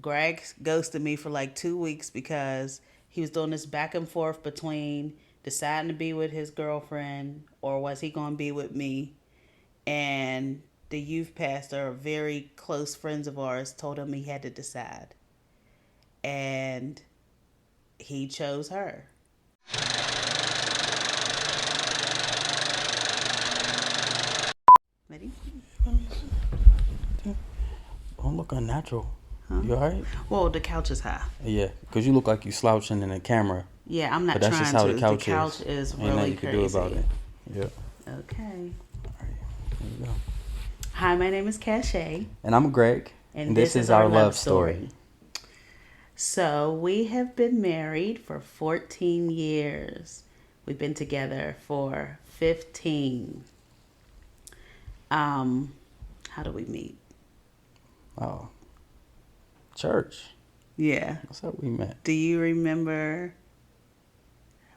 Greg ghosted me for like 2 weeks because he was doing this back and forth between deciding to be with his girlfriend or was he going to be with me. And the youth pastor, very close friends of ours, told him he had to decide. And he chose her. Ready? Don't look unnatural. Huh? You alright? Well, the couch is high. Yeah, because you look like you slouching in the camera. Yeah, I'm not But that's trying just how to. the couch, the couch is Ain't really nothing you crazy. can do about it. Yeah. Okay. Alright, here we go. Hi, my name is Cachet. And I'm Greg. And this is our love story. So we have been married for 14 years. We've been together for 15. How do we meet? Oh. Church. Yeah. That's how we met. Do you remember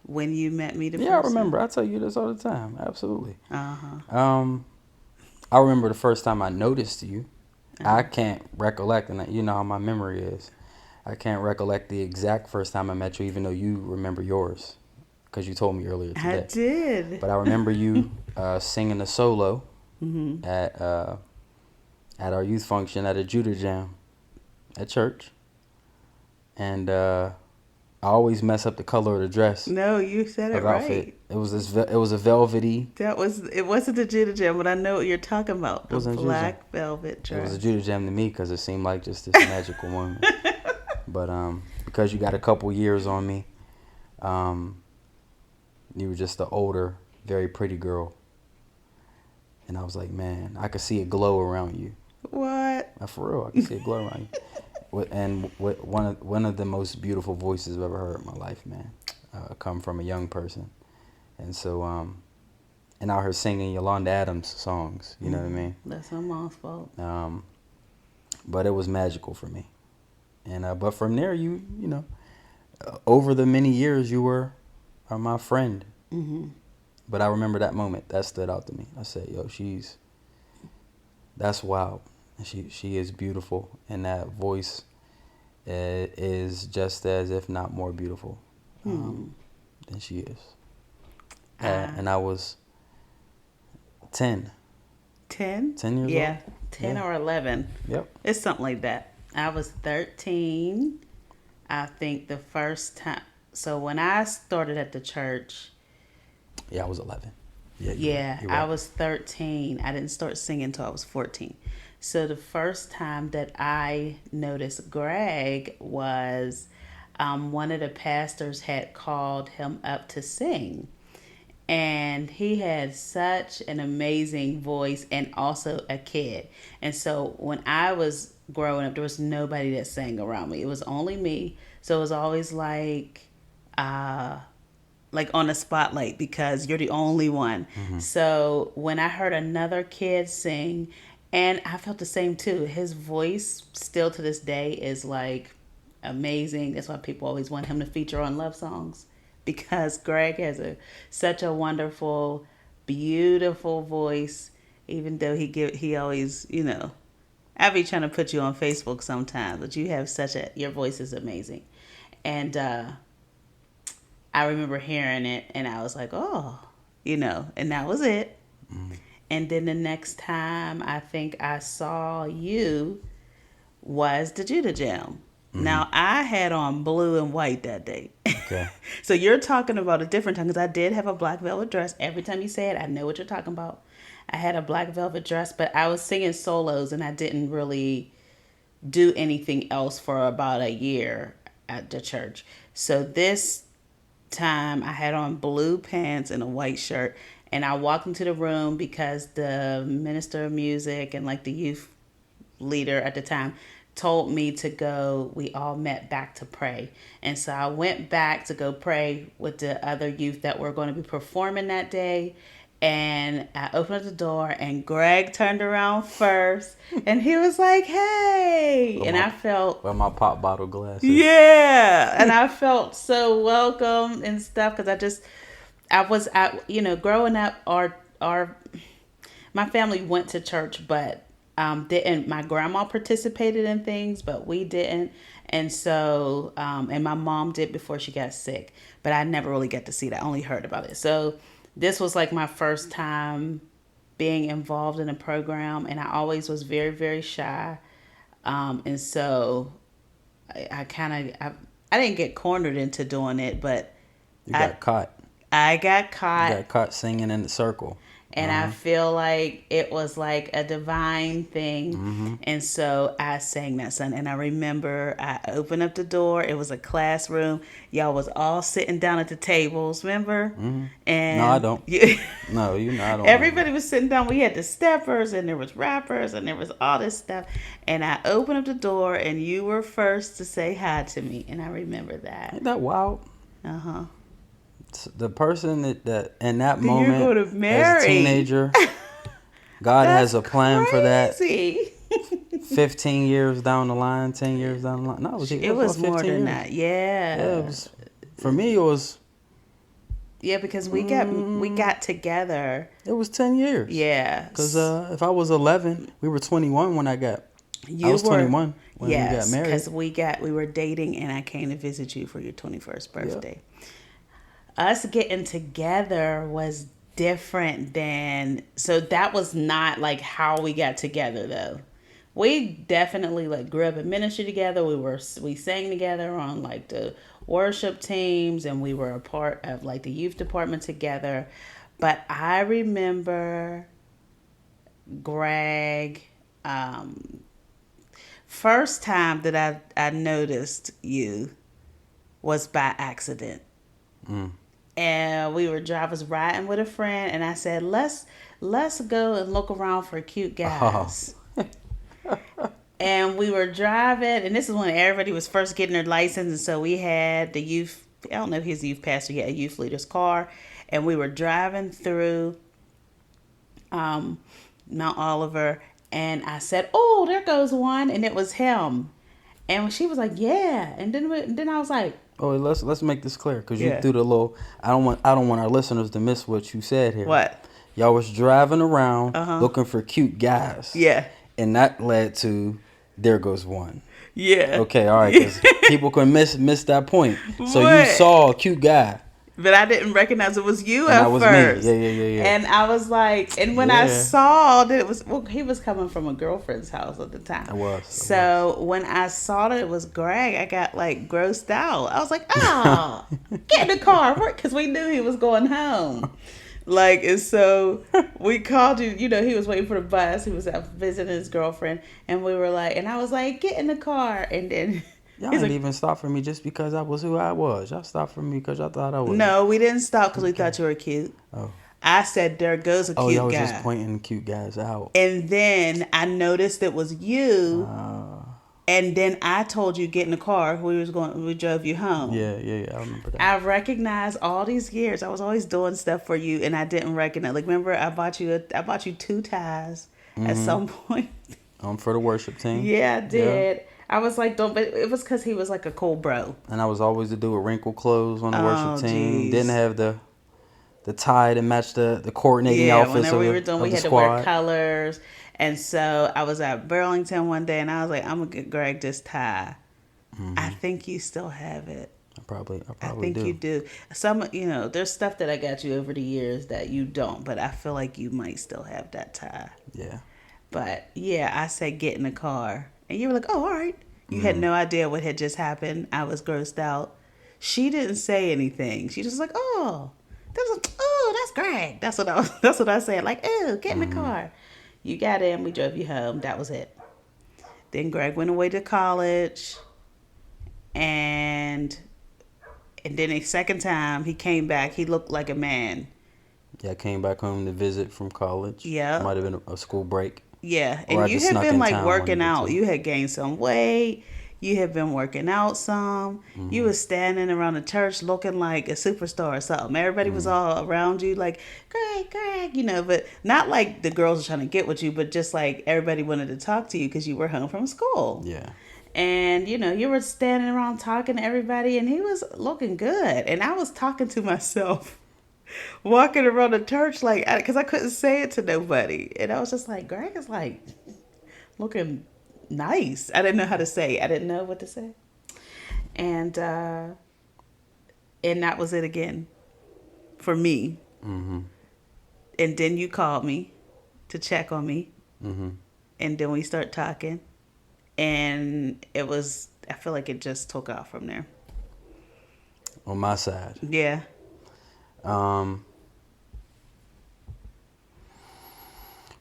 when you met me the first Yeah, I remember. I tell you this all the time. Absolutely. Uh-huh. I remember the first time I noticed you. I can't recollect, and you know how my memory is. I can't recollect the exact first time I met you, even though you remember yours, because you told me earlier today. I did. But I remember you singing a solo Mm-hmm. at our youth function at a Judah Jam at church, and I always mess up the color of the dress. No, you said it right. Outfit. It was it was a velvety. It wasn't the Judah Jam, but I know what you're talking about. The black velvet dress. It was a Judah Jam to me because it seemed like just this magical moment. But because you got a couple years on me, you were just an older, very pretty girl. And I was like, man, I could see a glow around you. What? For real, I could see a glow around you. And one of the most beautiful voices I've ever heard in my life, man, come from a young person. And so, and out here singing Yolanda Adams songs, you know what I mean? That's my mom's fault. But it was magical for me. And but from there, you know, over the many years, you were my friend. Mm-hmm. But I remember that moment that stood out to me. I said, "Yo, that's wild. She is beautiful, and that voice is just as, if not more beautiful, than she is." And I was 10. 10? 10 years old? Yeah, 10 or 11. Yep. It's something like that. I was 13, I think, the first time. So when I started at the church... Yeah, I was 11. Yeah, you're right. I was 13. I didn't start singing until I was 14. So the first time that I noticed Greg was one of the pastors had called him up to sing. And he had such an amazing voice and also a kid. And so when I was growing up, there was nobody that sang around me. It was only me. So it was always like on the spotlight because you're the only one. Mm-hmm. So when I heard another kid sing, and I felt the same too. His voice still to this day is like amazing. That's why people always want him to feature on love songs. Because Greg has such a wonderful, beautiful voice. Even though he always, you know, I be trying to put you on Facebook sometimes, but you have your voice is amazing. And I remember hearing it, and I was like, oh, you know, and that was it. Mm. And then the next time I think I saw you was the Judah Jam. Mm-hmm. Now, I had on blue and white that day. Okay. So you're talking about a different time, because I did have a black velvet dress. Every time you say it, I know what you're talking about. I had a black velvet dress, but I was singing solos, and I didn't really do anything else for about a year at the church. So this time, I had on blue pants and a white shirt, and I walked into the room because the minister of music and like the youth leader at the time told me to go. We all met back to pray. And so I went back to go pray with the other youth that were going to be performing that day. And I opened up the door, and Greg turned around first, and he was like, hey. I felt... With my pop bottle glasses. Yeah. And I felt so welcome and stuff, because growing up, my family went to church, but didn't. My grandma participated in things, but we didn't. And so, and my mom did before she got sick, but I never really got to see that. I only heard about it. So this was like my first time being involved in a program, and I always was very, very shy. And so I kind of, I didn't get cornered into doing it, but You got caught. I got You caught. got caught singing in the circle. And I feel like it was like a divine thing. And so I sang that song. And I remember I opened up the door. It was a classroom. Y'all was all sitting down at the tables, remember? And No, I don't. No, you know I don't. Everybody was sitting down. We had the steppers and there was rappers and there was all this stuff. And I opened up the door and you were first to say hi to me. And I remember that. Ain't that wild? Uh-huh. The person that in that You're moment gonna as marry. a teenager, God has a plan for that. Crazy. 15 years down the line, 10 years down the line. No, It was about more 15 than years. that. Yeah. Yeah, it was, for me, it was Because we got together. 10 years. Yeah. Because if I was 11, we were 21 when I was 21 when we got married. Because we were dating and I came to visit you for your 21st birthday. Us getting together was different than, so that was not like how we got together though. We definitely like grew up in ministry together. We sang together on like the worship teams, and we were a part of like the youth department together. But I remember Greg, first time that I noticed you was by accident. And we were riding with a friend, and I said, let's go and look around for cute guys. And we were driving, and this is when everybody was first getting their license, and so we had the youth, I don't know if he's a youth pastor, he had a youth leader's car, and we were driving through Mount Oliver, and I said, oh, there goes one, and it was him. And she was like, yeah. And then I was like, oh, let's make this clear, because you threw the little. I don't want our listeners to miss what you said here. What? Y'all was driving around looking for cute guys. Yeah. And that led to there goes one. Yeah. Okay, all right, because people can miss that point. So What? you saw a cute guy. But I didn't recognize it was you And at that was first. me. Yeah. And I was like, and when I saw that it was, well, he was coming from a girlfriend's house at the time. I was. So when I saw that it was Greg, I got like grossed out. I was like, oh, get in the car, because we knew he was going home. Like, and so we called you, he was waiting for the bus. He was out visiting his girlfriend. And we were like, and I was like, get in the car. And then y'all didn't even stop for me just because I was who I was. Y'all stopped for me because y'all thought I was. No, we didn't stop because we thought you were cute. Oh. I said, there goes a cute guy. Oh, y'all was just pointing cute guys out. And then I noticed it was you. And then I told you, get in the car. We drove you home. Yeah. I remember that. I recognized all these years. I was always doing stuff for you, and I didn't recognize. Like, remember, I bought you 2 ties at some point. For the worship team. Yeah, I did. Yeah. I was like, but it was because he was like a cool bro. And I was always the dude with wrinkled clothes on the worship team. Geez. Didn't have the tie to match the coordinating outfits of the squad. Yeah, whenever we were doing, we had to wear colors. And so I was at Burlington one day, and I was like, I'm going to get Greg this tie. I think you still have it. I probably I think you do. Some, there's stuff that I got you over the years that you don't, but I feel like you might still have that tie. Yeah. But, yeah, I said get in the car. And you were like, oh, all right. You had no idea what had just happened. I was grossed out. She didn't say anything. She just was like, oh, that's Greg. That's what I said. Like, oh, get in the car. You got in. We drove you home. That was it. Then Greg went away to college. And then a second time he came back. He looked like a man. Yeah, I came back home to visit from college. Yeah. Might have been a school break. Yeah, and you had been like working out. You had gained some weight. You had been working out some. You was standing around the church looking like a superstar or something. Everybody was all around you like, Greg, but not like the girls were trying to get with you, but just like everybody wanted to talk to you because you were home from school. Yeah. And, you were standing around talking to everybody, and he was looking good. And I was talking to myself, walking around the church, like, because I couldn't say it to nobody. And I was just like, Greg is like, looking nice. I didn't know how to say. I didn't know what to say. And that was it again for me. Mm-hmm. And then you called me to check on me. Mm-hmm. And then we start talking. And I feel like it just took off from there. On my side. Yeah.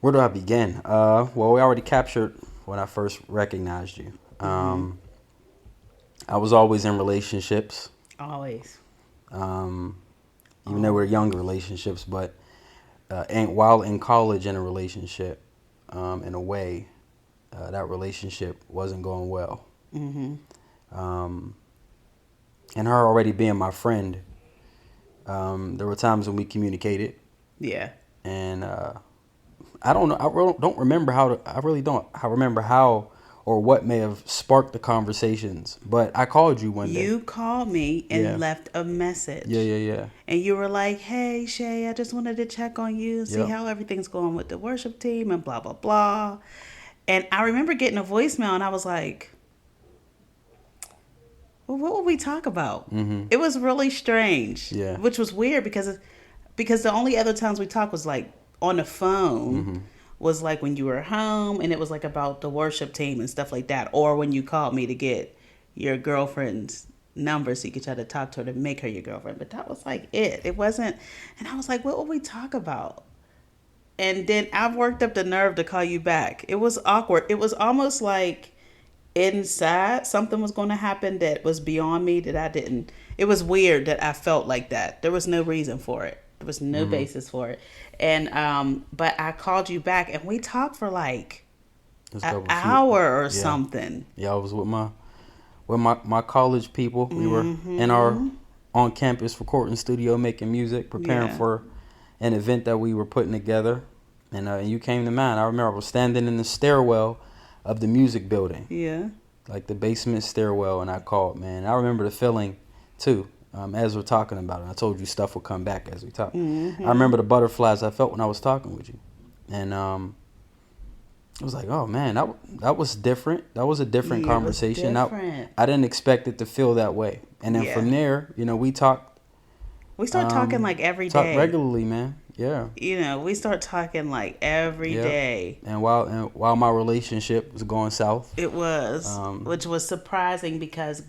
Where do I begin? Well, we already captured when I first recognized you. I was always in relationships. Always. Even though we're young relationships, but and while in college in a relationship, in a way, that relationship wasn't going well. Mm-hmm. And her already being my friend, there were times when we communicated. Yeah. And I don't know. I really don't remember how. I really don't. I remember how or what may have sparked the conversations. But I called you one day. You called me and left a message. Yeah. And you were like, "Hey, Shay, I just wanted to check on you and see how everything's going with the worship team and blah, blah, blah." And I remember getting a voicemail and I was like, well, what would we talk about? Mm-hmm. It was really strange. Yeah. Which was weird because the only other times we talked was like on the phone, was like when you were home, and it was like about the worship team and stuff like that, or when you called me to get your girlfriend's number so you could try to talk to her to make her your girlfriend. But that was like it wasn't. And I was like, what would we talk about? And then I worked up the nerve to call you back. It was awkward. It was almost like inside something was going to happen that was beyond me, that I didn't. It was weird that I felt like that. There was no reason for it. There was no basis for it. And but I called you back and we talked for like an hour or something. Yeah, I was with my college people. We were in our on campus recording studio, making music, preparing for an event that we were putting together. And you came to mind. I remember I was standing in the stairwell of the music building. Yeah. Like the basement stairwell, and I called, man. I remember the feeling too. As we're talking about it, I told you stuff will come back as we talk. I remember the butterflies I felt when I was talking with you, and it was like, oh man, that was different. That was a different conversation. I didn't expect it to feel that way. And then from there, we talked. We start talking like every day. Talk regularly, man. Yeah. We start talking like every day. And while my relationship was going south, it was, which was surprising because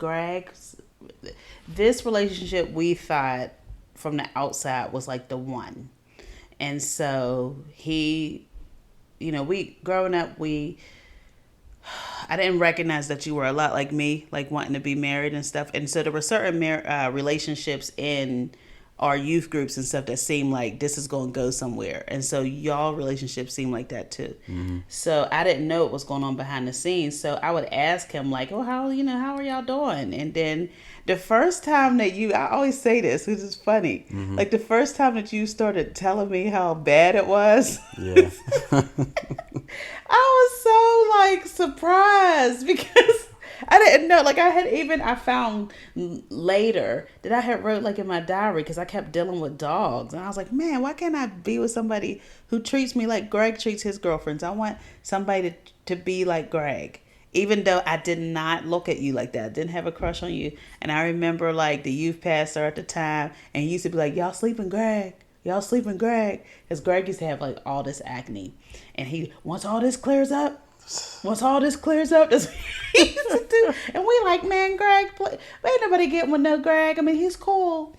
this relationship we thought from the outside was like the one. And so we growing up, I didn't recognize that you were a lot like me, like wanting to be married and stuff. And so there were certain relationships in our youth groups and stuff that seemed like this is going to go somewhere. And so y'all relationship seemed like that too. So I didn't know what was going on behind the scenes. So I would ask him like, oh, how are y'all doing? And then the first time that I always say this, which is funny, like the first time that you started telling me how bad it was, I was so like surprised because I didn't know. Like I found later that I had wrote like in my diary because I kept dealing with dogs, and I was like, man, why can't I be with somebody who treats me like Greg treats his girlfriends? I want somebody to be like Greg, even though I did not look at you like that. I didn't have a crush on you. And I remember like the youth pastor at the time, and he used to be like, y'all sleeping Greg? Y'all sleeping Greg? Because Greg used to have like all this acne, and once all this clears up, that's what he used to do. And we like, man, Greg, ain't nobody getting with no Greg. I mean, he's cool,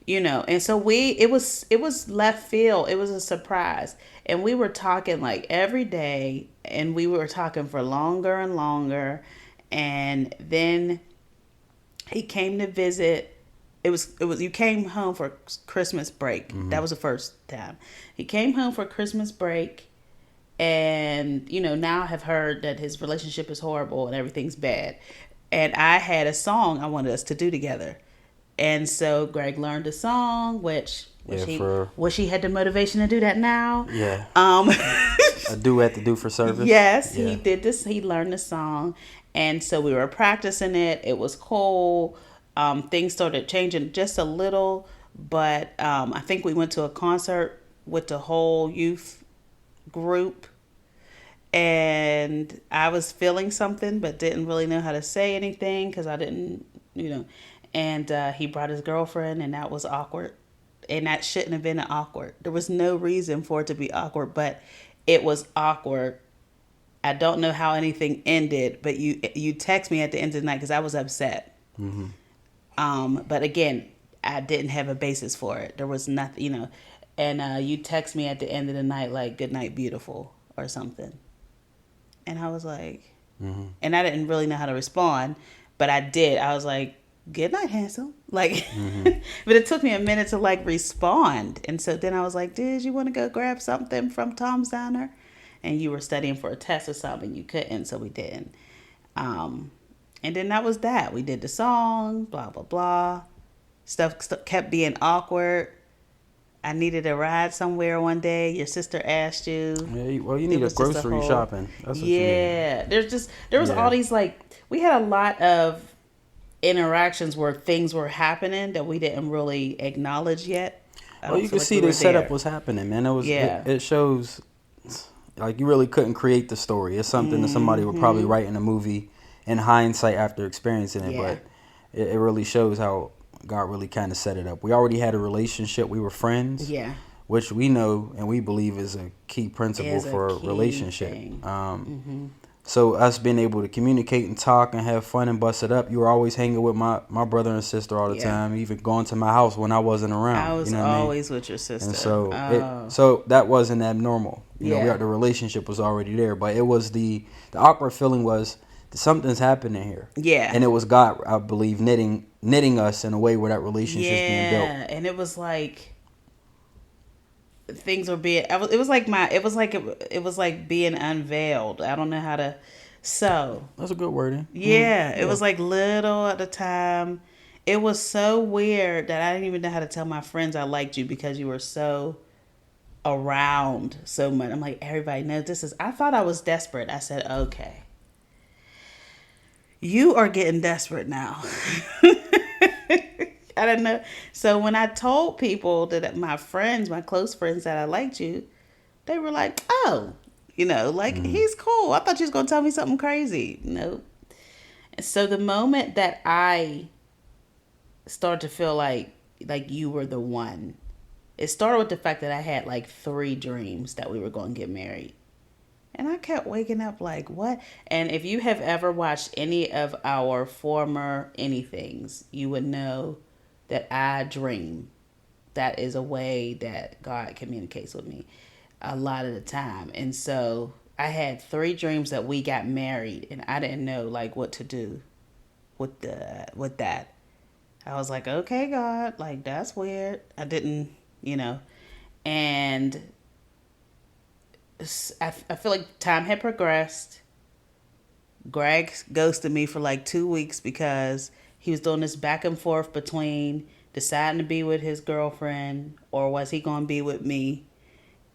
And so it was left field. It was a surprise, and we were talking like every day, and we were talking for longer and longer, and then he came to visit. It was you came home for Christmas break. That was the first time he came home for Christmas break. And, now I have heard that his relationship is horrible and everything's bad. And I had a song I wanted us to do together. And so Greg learned a song, wish he had the motivation to do that now. Yeah. A duet to do for service. Yes, he did this. He learned the song. And so we were practicing it. It was cool. Things started changing just a little. But I think we went to a concert with the whole youth group, And I was feeling something, but didn't really know how to say anything because I didn't, you know. And he brought his girlfriend, and that was awkward. And that shouldn't have been awkward. There was no reason for it to be awkward, but it was awkward. I don't know how anything ended, but you text me at the end of the night because I was upset. But again, I didn't have a basis for it. There was nothing, you know. And you text me at the end of the night like "Good night, beautiful" or something, and I was like, and I didn't really know how to respond, but I did. I was like, "Good night, handsome." Like, but it took me a minute to like respond, and so then I was like, "Did you want to go grab something from Tom's Diner?" And you were studying for a test or something, you couldn't, so we didn't. And then that was that. We did the song, blah blah blah. Stuff kept being awkward. I needed a ride somewhere one day. Your sister asked you. Yeah, well, you need a grocery shopping. That's what you need. There was all these like, we had a lot of interactions where things were happening that we didn't really acknowledge yet. Well, you can see the setup was happening, man. It shows like you really couldn't create the story. It's something that somebody would probably write in a movie in hindsight after experiencing it, but it really shows how God really kind of set it up. We already had a relationship. We were friends, which we know and we believe is a key principle for a relationship. So us being able to communicate and talk and have fun and bust it up. You were always hanging with my brother and sister all the time, even going to my house when I wasn't around. I was always with your sister. And so that wasn't abnormal. You know, the relationship was already there, but it was the awkward feeling was something's happening here. Yeah. And it was God, I believe, knitting us in a way where that relationship is being built. Yeah, and it was like things were being. It was like being unveiled. I don't know how to. So that's a good wording. Yeah, it was like little at the time. It was so weird that I didn't even know how to tell my friends I liked you because you were so around so much. I'm like, everybody knows this is. I thought I was desperate. I said, okay. You are getting desperate now. I don't know. So when I told people that my friends, my close friends, that I liked you, they were like, oh, you know, like, he's cool. I thought you was going to tell me something crazy. No. So the moment that I started to feel like you were the one, it started with the fact that I had like 3 dreams that we were going to get married. And I kept waking up like, what? And if you have ever watched any of our former anythings, you would know that I dream. That is a way that God communicates with me a lot of the time. And so I had 3 dreams that we got married, and I didn't know like what to do with that. I was like, okay, God, like that's weird. I didn't, you know, and I feel like time had progressed. Greg ghosted me for like 2 weeks because he was doing this back and forth between deciding to be with his girlfriend or was he going to be with me.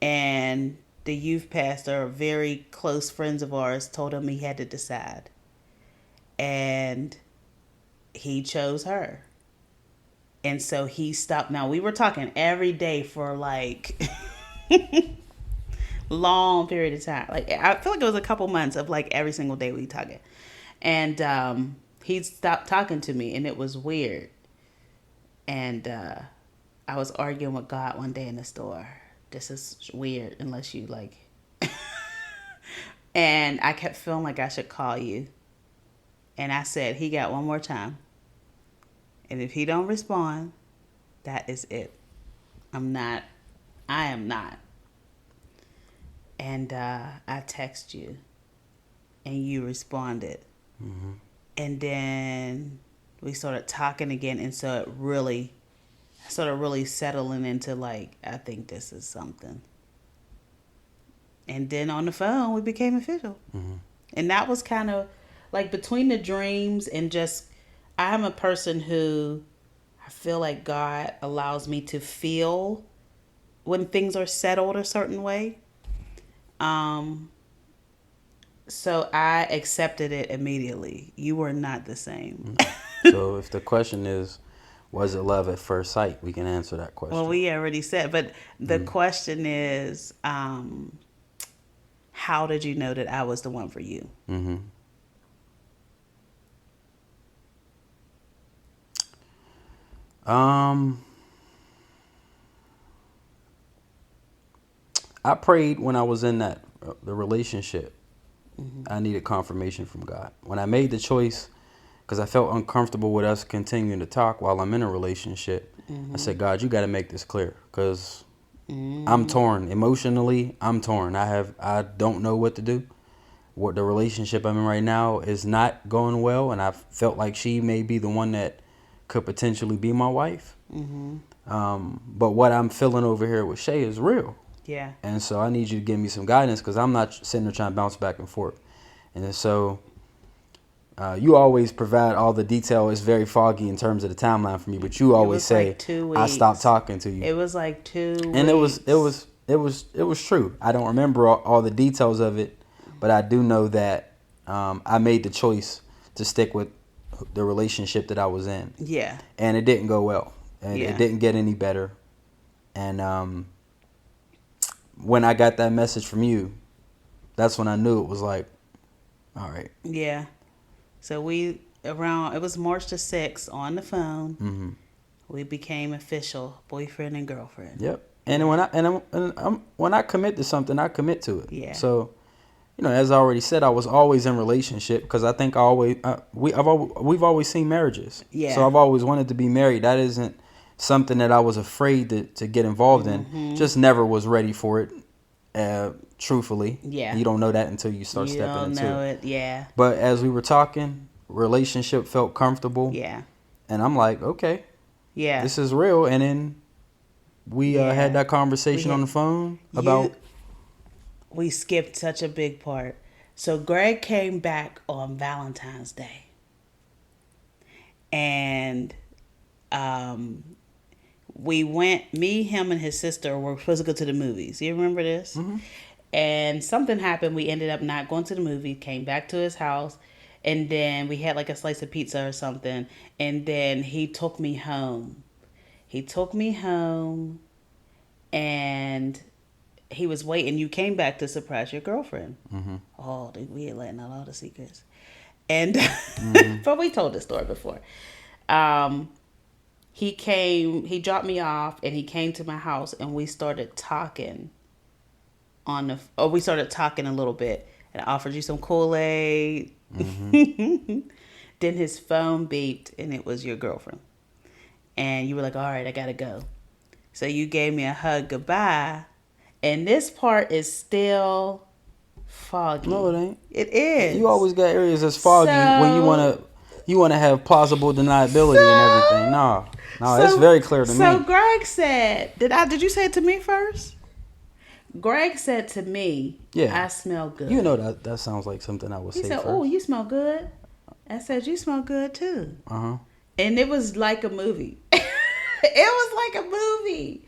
And the youth pastor, very close friends of ours, told him he had to decide. And he chose her. And so he stopped. Now, we were talking every day for like long period of time. Like, I feel like it was a couple months of like every single day we talking. And he stopped talking to me, and it was weird. And I was arguing with God one day in the store. This is weird unless you like. And I kept feeling like I should call you. And I said, he got one more time. And if he don't respond, that is it. I am not. And I text you. And you responded. Mm-hmm. And then we started talking again. And so it really started really settling into like, I think this is something. And then on the phone, we became official. Mm-hmm. And that was kind of like between the dreams and just, I'm a person who I feel like God allows me to feel when things are settled a certain way. So I accepted it immediately. You were not the same. So if the question is, was it love at first sight? We can answer that question. Well, we already said, but the question is, how did you know that I was the one for you? Mm-hmm. I prayed when I was in the relationship. I needed confirmation from God. When I made the choice, because I felt uncomfortable with us continuing to talk while I'm in a relationship, I said, God, you got to make this clear, because I'm torn emotionally. I'm torn. I don't know what to do. What the relationship I'm in right now is not going well, and I felt like she may be the one that could potentially be my wife. But what I'm feeling over here with Shay is real. Yeah. And so I need you to give me some guidance, because I'm not sitting there trying to bounce back and forth. And so you always provide all the detail. It's very foggy in terms of the timeline for me, but you always say, like 2 weeks. I stopped talking to you. It was like 2 weeks. And it was true. I don't remember all the details of it, but I do know that I made the choice to stick with the relationship that I was in. Yeah. And it didn't go well. And Yeah. it didn't get any better. And when I got that message from you, that's when I knew it was like, all right. Yeah. So it was March the 6th on the phone. Mm-hmm. We became official boyfriend and girlfriend. Yep. And when I commit to something, I commit to it. Yeah. So, as I already said, I was always in relationship, because I think we've always seen marriages. Yeah. So I've always wanted to be married. That isn't something that I was afraid to get involved in. Just never was ready for it. Truthfully. Yeah. You don't know that until you start stepping into it. You don't know it. Yeah. But as we were talking, relationship felt comfortable. Yeah. And I'm like, okay. Yeah. This is real. And then we had that conversation on the phone about. We skipped such a big part. So Greg came back on Valentine's Day. And we went, me, him, and his sister were supposed to go to the movies. You remember this? Mm-hmm. And something happened. We ended up not going to the movie, came back to his house. And then we had like a slice of pizza or something. And then he took me home. And he was waiting. You came back to surprise your girlfriend. Mm-hmm. Oh, we had letting out all the secrets. And, but we told this story before. He dropped me off, and he came to my house, and we started talking we started talking a little bit, and I offered you some Kool-Aid. Mm-hmm. Then his phone beeped, and it was your girlfriend. And you were like, all right, I gotta go. So you gave me a hug goodbye. And this part is still foggy. No, it ain't. It is. You always got areas that's foggy when you wanna have plausible deniability and everything. No, it's very clear to me. So Greg said, did you say it to me first? Greg said to me, I smell good. You know that sounds like something I would say He said, first. oh, you smell good. I said, you smell good too. Uh-huh. And it was like a movie. It was like a movie.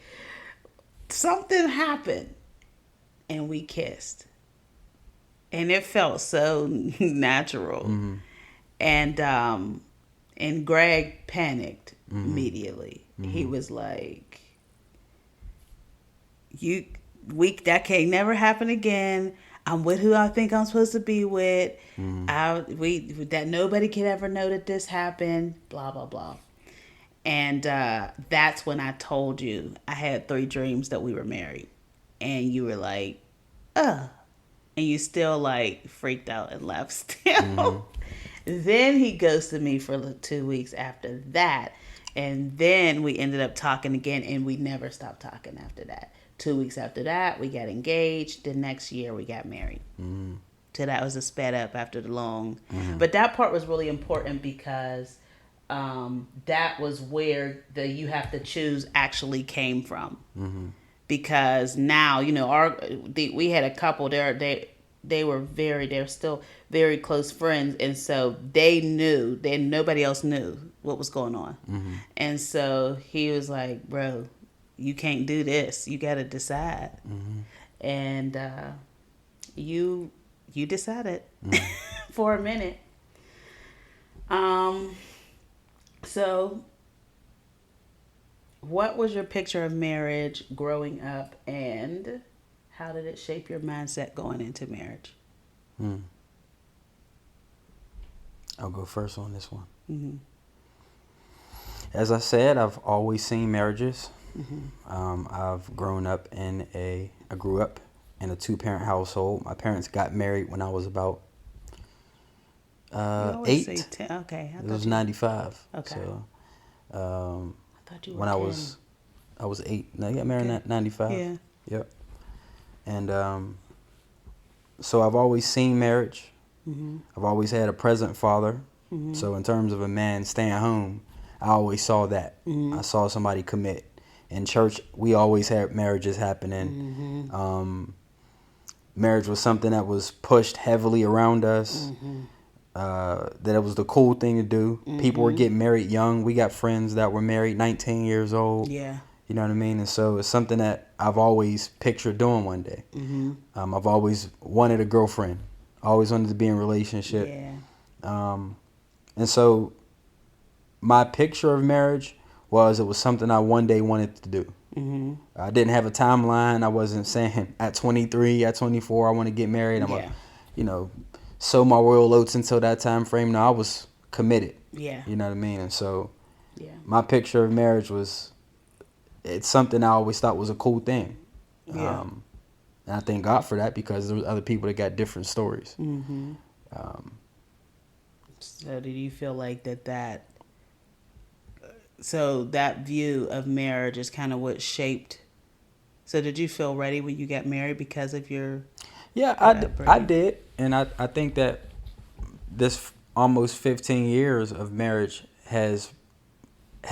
Something happened, and we kissed. And it felt so natural. Mm-hmm. And Greg panicked immediately. Mm-hmm. He was like, that can't never happen again. I'm with who I think I'm supposed to be with. Mm-hmm. That nobody can ever know that this happened. Blah blah blah. And that's when I told you I had 3 dreams that we were married, and you were like, and you still like freaked out and left still. Mm-hmm. Then he ghosted me for 2 weeks after that, and then we ended up talking again, and we never stopped talking after that. 2 weeks after that, we got engaged. The next year, we got married. Mm-hmm. So that was a sped up after the long. Mm-hmm. But that part was really important because that was where the you have to choose actually came from. Mm-hmm. Because now, we had a couple there. They're still very close friends, and so they knew. Nobody else knew what was going on. Mm-hmm. And so he was like, "Bro, you can't do this. You got to decide." Mm-hmm. And you decided for a minute. So what was your picture of marriage growing up, and How did it shape your mindset going into marriage? I'll go first on this one. Mm-hmm. As I said, I've always seen marriages. Mm-hmm. I've grown up I grew up in a 2-parent household. My parents got married when I was about You always say 8. 10. Okay. It was 95. Okay. So I thought you were when 10. I was 8. No, I got married in 95. Yeah. Yep. And so I've always seen marriage. Mm-hmm. I've always had a present father. Mm-hmm. So in terms of a man staying home, I always saw that. Mm-hmm. I saw somebody commit. In church, we always had marriages happening. Mm-hmm. Marriage was something that was pushed heavily around us. Mm-hmm. That it was the cool thing to do. Mm-hmm. People were getting married young. We got friends that were married 19 years old. Yeah. You know what I mean? And so it's something that I've always pictured doing one day. Mm-hmm. I've always wanted a girlfriend. Always wanted to be in a relationship. Yeah. And so my picture of marriage was it was something I one day wanted to do. Mm-hmm. I didn't have a timeline. I wasn't saying at 23, at 24, I want to get married. I'm Yeah. sow my royal oats until that time frame. No, I was committed. Yeah. You know what I mean? And so Yeah. my picture of marriage it's something I always thought was a cool thing. Yeah. And I thank God for that because there was other people that got different stories. Mm-hmm. So did you feel like that so that view of marriage is kind of what shaped, so did you feel ready when you got married because of your Yeah, I did. And I think that this almost 15 years of marriage has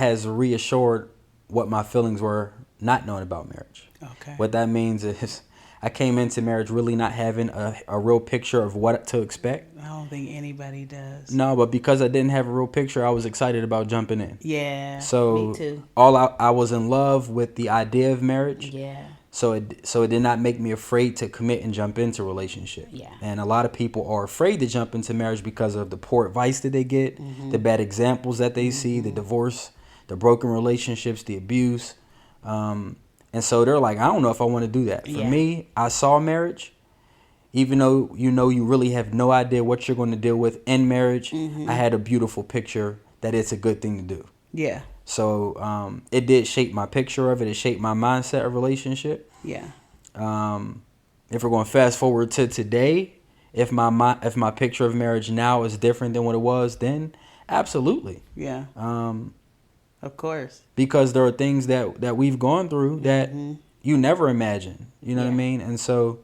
reassured what my feelings were not knowing about marriage. Okay. What that means is I came into marriage really not having a real picture of what to expect. I don't think anybody does. No, but because I didn't have a real picture, I was excited about jumping in. Yeah. So me too. I was in love with the idea of marriage. Yeah. So it did not make me afraid to commit and jump into a relationship. Yeah. And a lot of people are afraid to jump into marriage because of the poor advice that they get, the bad examples that they see, the divorce, the broken relationships, the abuse. And so they're like, I don't know if I want to do that. For me, I saw marriage. Even though you really have no idea what you're going to deal with in marriage, I had a beautiful picture that it's a good thing to do. Yeah. So it did shape my picture of it. It shaped my mindset of relationship. Yeah. If we're going to fast forward to today, if my picture of marriage now is different than what it was then, absolutely. Yeah. Of course. Because there are things that we've gone through that you never imagined. You know what I mean? And so,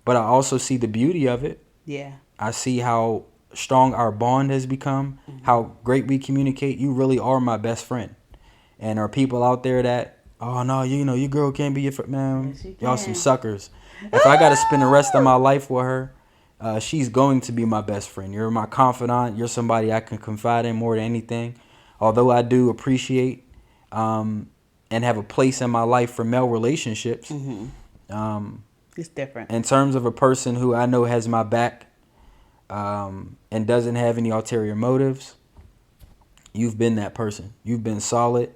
but I also see the beauty of it. Yeah. I see how strong our bond has become, how great we communicate. You really are my best friend. And there are people out there that, oh no, your girl can't be your friend. Man, Yes, y'all some suckers. If I got to spend the rest of my life with her, she's going to be my best friend. You're my confidant. You're somebody I can confide in more than anything. Although I do appreciate and have a place in my life for male relationships. It's different. In terms of a person who I know has my back and doesn't have any ulterior motives, you've been that person. You've been solid.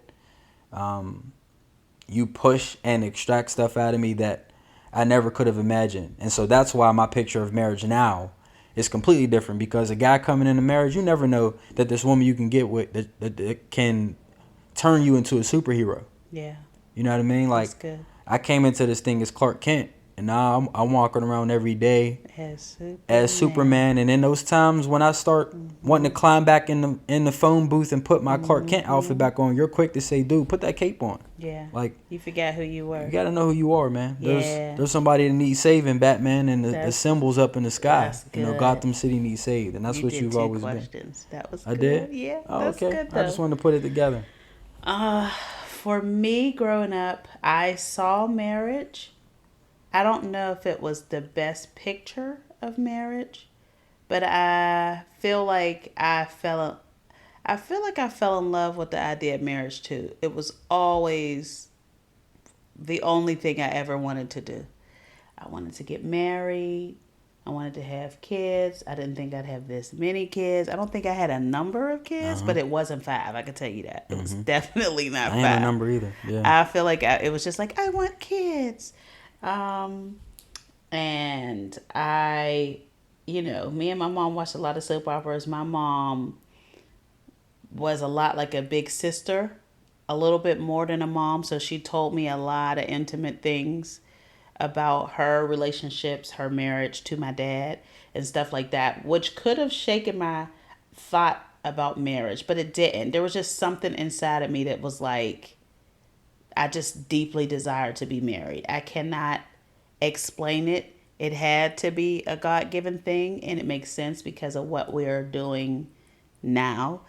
You push and extract stuff out of me that I never could have imagined. And so that's why my picture of marriage now is completely different, because a guy coming into marriage, you never know that this woman you can get with that can turn you into a superhero. Yeah. You know what I mean? Like, That's good. I came into this thing as Clark Kent, and now I'm walking around every day as Superman. And in those times when I start wanting to climb back in the phone booth and put my Clark Kent outfit back on, you're quick to say, dude, put that cape on. Yeah. Like, you forgot who you were. you got to know who you are, man. Yeah. There's somebody that needs saving, Batman, and the symbols up in the sky. That's good. Gotham City needs saved, and that's what you've always been. That was I good. did? Yeah. Oh, That's okay. good, though. I just wanted to put it together. For me, growing up, I saw marriage. I don't know if it was the best picture of marriage, but I feel like I fell in love with the idea of marriage too. It was always the only thing I ever wanted to do. I wanted to get married. I wanted to have kids. I didn't think I'd have this many kids. I don't think I had a number of kids, but it wasn't 5. I can tell you that. It was definitely not 5. I ain't a number either. Yeah. I feel like it was just like, I want kids. And me and my mom watched a lot of soap operas. My mom was a lot like a big sister, a little bit more than a mom. So she told me a lot of intimate things about her relationships, her marriage to my dad, and stuff like that, which could have shaken my thought about marriage, but it didn't. There was just something inside of me that was like, I just deeply desired to be married. I cannot explain it. It had to be a God given thing, and it makes sense because of what we're doing now.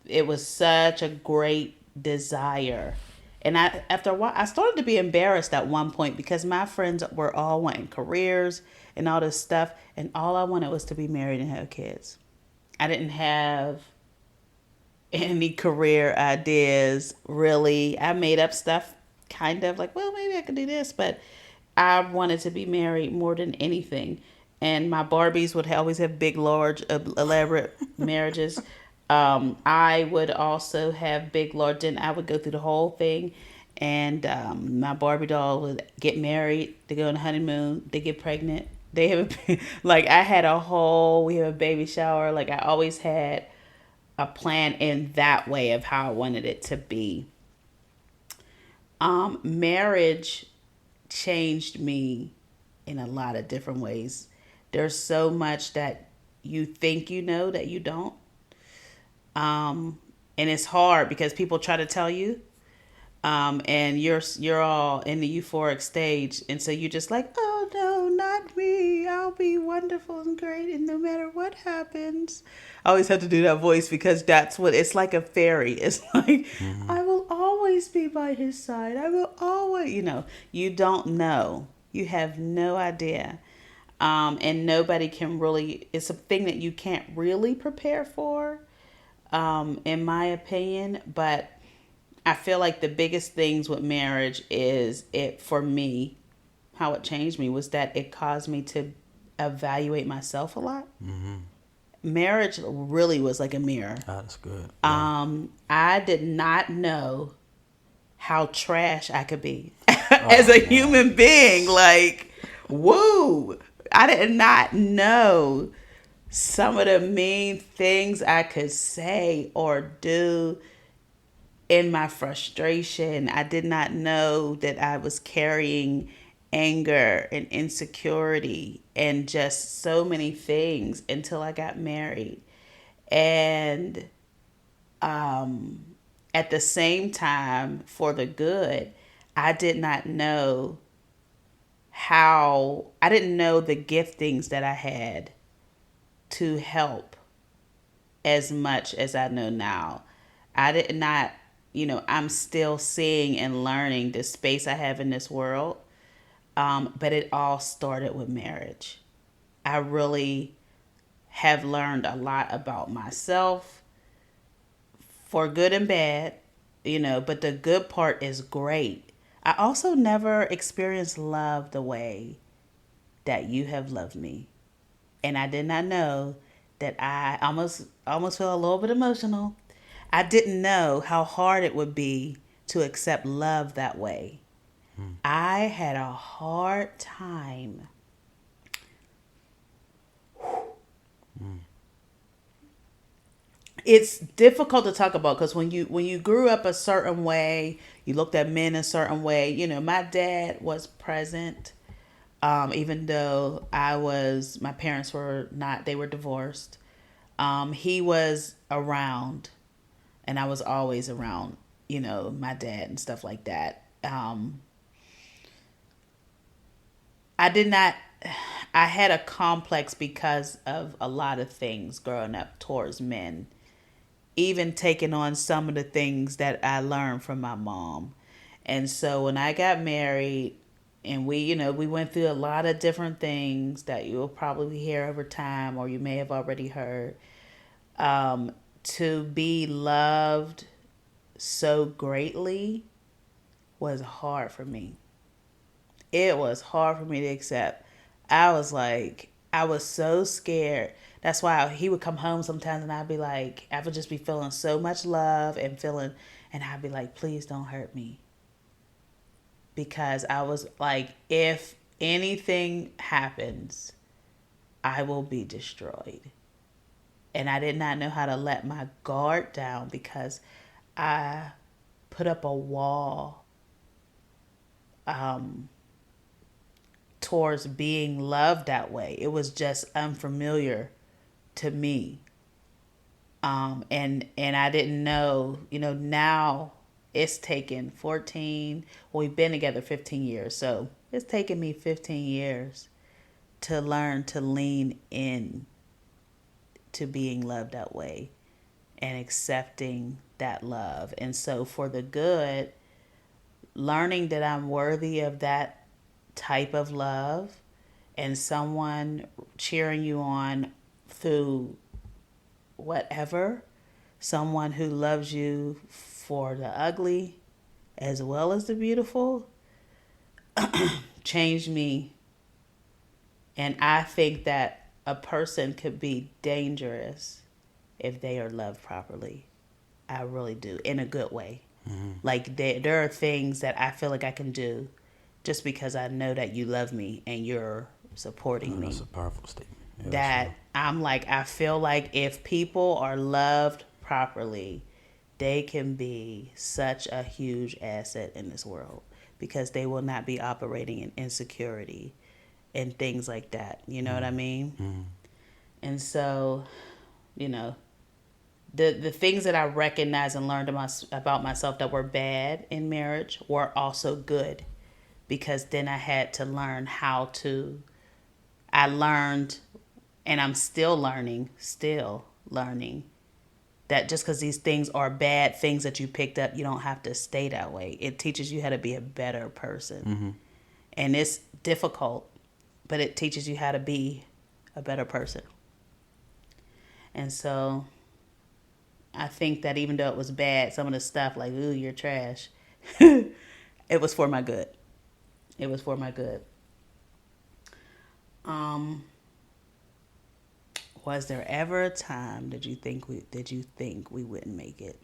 It was such a great desire. And after a while, I started to be embarrassed at one point because my friends were all wanting careers and all this stuff, and all I wanted was to be married and have kids. I didn't have any career ideas really. I made up stuff, kind of like, well, maybe I could do this, but I wanted to be married more than anything. And my Barbies would always have big, large, elaborate marriages. I would also have big, large, and I would go through the whole thing. And my Barbie doll would get married, they go on a honeymoon, they get pregnant. They have like I had a whole, we have a baby shower. Like I always had a plan in that way of how I wanted it to be. Marriage changed me in a lot of different ways. There's so much that you think you know that you don't. And it's hard because people try to tell you, and you're all in the euphoric stage, and so you're just like, oh no, not me, I'll be wonderful and great, and no matter what happens. I always have to do that voice because that's what it's like. A fairy, it's like, Mm-hmm. I will always be by his side, I will always, you don't know, you have no idea. And nobody can really, it's a thing that you can't really prepare for, in my opinion. But I feel like the biggest things with marriage is it, for me, how it changed me was that it caused me to evaluate myself a lot. Mm-hmm. Marriage really was like a mirror. Oh, that's good. Yeah. I did not know how trash I could be as Oh a man. human being. Like, woo! I did not know some of the mean things I could say or do in my frustration. I did not know that I was carrying anger and insecurity and just so many things until I got married. And at the same time, for the good, I did not know I didn't know the giftings that I had to help as much as I know now. I did not, I'm still seeing and learning the space I have in this world. But it all started with marriage. I really have learned a lot about myself, for good and bad, but the good part is great. I also never experienced love the way that you have loved me. And I did not know that I almost feel a little bit emotional. I didn't know how hard it would be to accept love that way. I had a hard time. It's difficult to talk about because when you grew up a certain way, you looked at men a certain way. My dad was present, even though my parents were not. They were divorced. He was around, and I was always around. My dad and stuff like that. I did not. I had a complex because of a lot of things growing up towards men, even taking on some of the things that I learned from my mom. And so when I got married, and we went through a lot of different things that you'll probably hear over time, or you may have already heard. To be loved so greatly was hard for me. It was hard for me to accept. I was so scared. That's why he would come home sometimes and I'd be like, I would just be feeling so much love and I'd be like, please don't hurt me. Because I was like, if anything happens, I will be destroyed. And I did not know how to let my guard down because I put up a wall towards being loved that way. It was just unfamiliar to me. And I didn't know, now it's taken 14, well, we've been together 15 years. So it's taken me 15 years to learn to lean in to being loved that way and accepting that love. And so for the good, learning that I'm worthy of that type of love and someone cheering you on through whatever, someone who loves you for the ugly as well as the beautiful, changed me. And I think that a person could be dangerous if they are loved properly. I really do, in a good way. Mm-hmm. Like there are things that I feel like I can do just because I know that you love me and you're supporting me. That's a powerful statement. Yeah, that I'm like, I feel like if people are loved properly, they can be such a huge asset in this world because they will not be operating in insecurity and things like that. You know what I mean? Mm-hmm. And so, the things that I recognized and learned about myself that were bad in marriage were also good, because then I had to learn I learned, and I'm still learning that just because these things are bad things that you picked up, you don't have to stay that way. It teaches you how to be a better person. Mm-hmm. And it's difficult, but it teaches you how to be a better person. And so I think that even though it was bad, some of the stuff like, ooh, you're trash, it was for my good. It was for my good. Was there ever a time did you think we wouldn't make it?